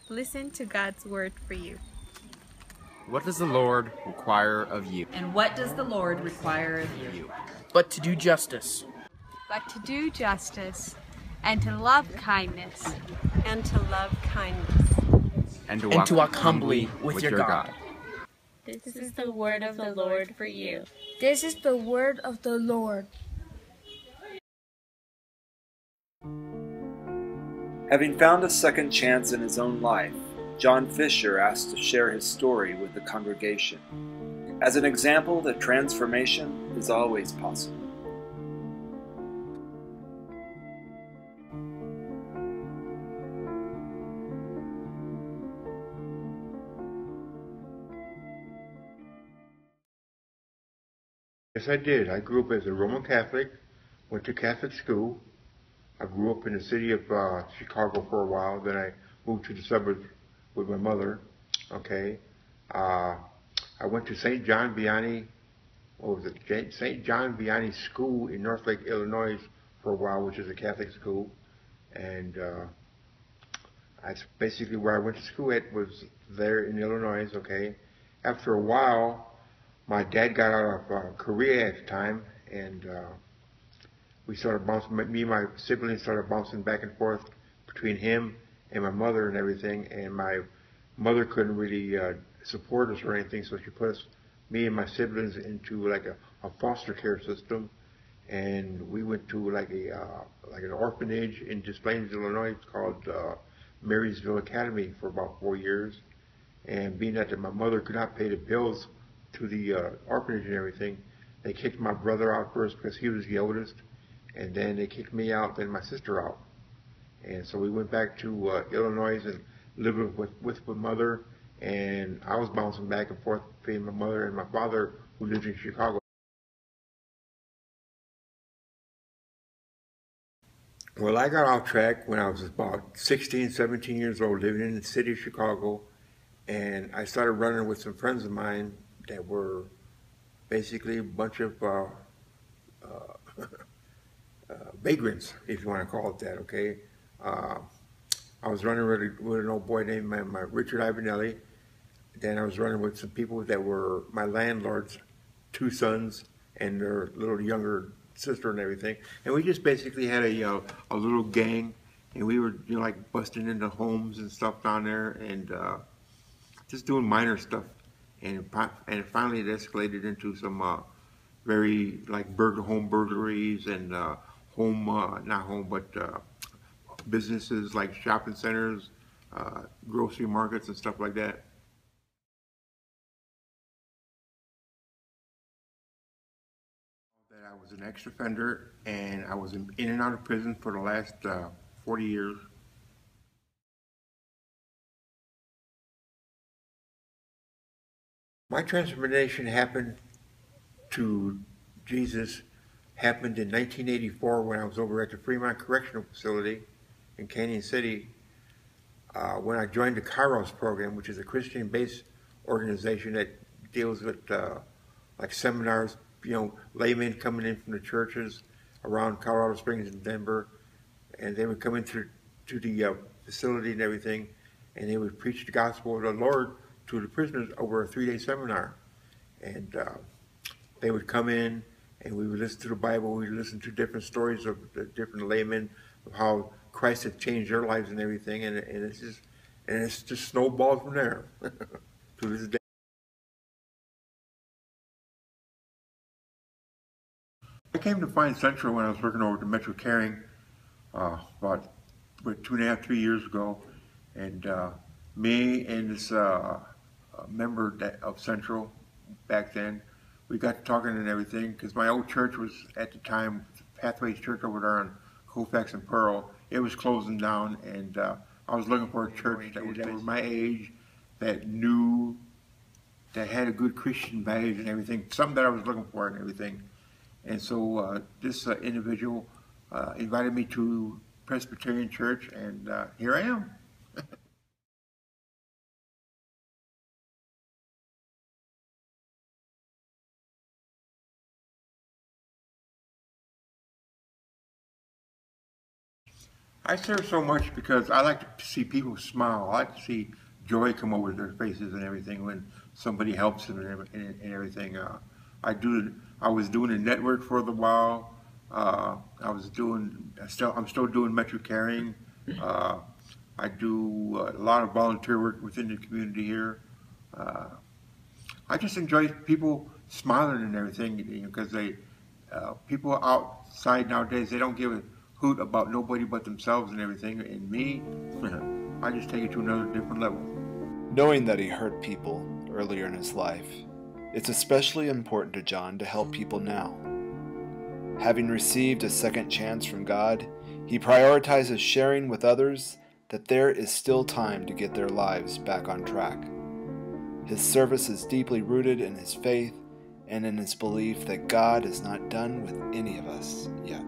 Listen to God's word for you. What does the Lord require of you? And what does the Lord require of you? But to do justice. But to do justice, and to love kindness, and to love kindness, And to walk humbly with your God. This is the word of the Lord for you. This is the word of the Lord. Having found a second chance in his own life, John Fisher asked to share his story with the congregation. As an example that transformation is always possible. Yes, I did. I grew up as a Roman Catholic, went to Catholic school. I grew up in the city of Chicago for a while. Then I moved to the suburbs with my mother. Okay. I went to St. John Vianney, St. John Vianney School in Northlake, Illinois for a while, which is a Catholic school. And that's basically where I went to school at, was there in Illinois, okay. After a while, my dad got out of Korea at the time, and we started bouncing, me and my siblings started bouncing back and forth between him and my mother and everything, and my mother couldn't really support us or anything, so she put us, me and my siblings, into like a foster care system, and we went to like an orphanage in Des Plaines, Illinois, called Marysville Academy for about 4 years. And being that my mother could not pay the bills to the orphanage and everything, they kicked my brother out first because he was the oldest, and then they kicked me out, then my sister out. And so we went back to Illinois and lived with my mother, and I was bouncing back and forth between my mother and my father, who lived in Chicago. Well, I got off track when I was about 16, 17 years old, living in the city of Chicago, and I started running with some friends of mine that were basically a bunch of vagrants, if you want to call it that, okay? I was running with an old boy named Richard Ivanelli. Then I was running with some people that were my landlord's 2 sons and their little younger sister and everything. And we just basically had a little gang, and we were like busting into homes and stuff down there, and just doing minor stuff. And finally it escalated into some very like home burglaries and businesses like shopping centers, grocery markets and stuff like that. That I was an ex-offender, and I was in and out of prison for the last 40 years. My transformation happened to Jesus happened in 1984 when I was over at the Fremont Correctional Facility in Canyon City, when I joined the Kairos program, which is a Christian-based organization that deals with like seminars, laymen coming in from the churches around Colorado Springs and Denver, and they would come into the facility and everything, and they would preach the gospel of the Lord to the prisoners over a 3-day seminar. And they would come in, and we would listen to the Bible. We would listen to different stories of the different laymen, of how Christ had changed their lives and everything, and it's just snowballed from there to this day. I came to Find Central when I was working over at the Metro Caring about 2.5, 3 years ago, and me and this member of Central back then, we got to talking and everything, because my old church was at the time, Pathways Church over there on Colfax and Pearl. It was closing down, and I was looking for a church that was my age, that had a good Christian values and everything, something that I was looking for and everything. And so this individual invited me to Presbyterian Church, and here I am. I serve so much because I like to see people smile. I like to see joy come over their faces and everything when somebody helps them and everything. I was doing a network for a while. I'm still doing metro carrying. I do a lot of volunteer work within the community here. I just enjoy people smiling and everything, because people outside nowadays, they don't give a hoot about nobody but themselves and everything. And me, I just take it to another different level. Knowing that he hurt people earlier in his life, it's especially important to John to help people now. Having received a second chance from God, he prioritizes sharing with others that there is still time to get their lives back on track. His service is deeply rooted in his faith and in his belief that God is not done with any of us yet.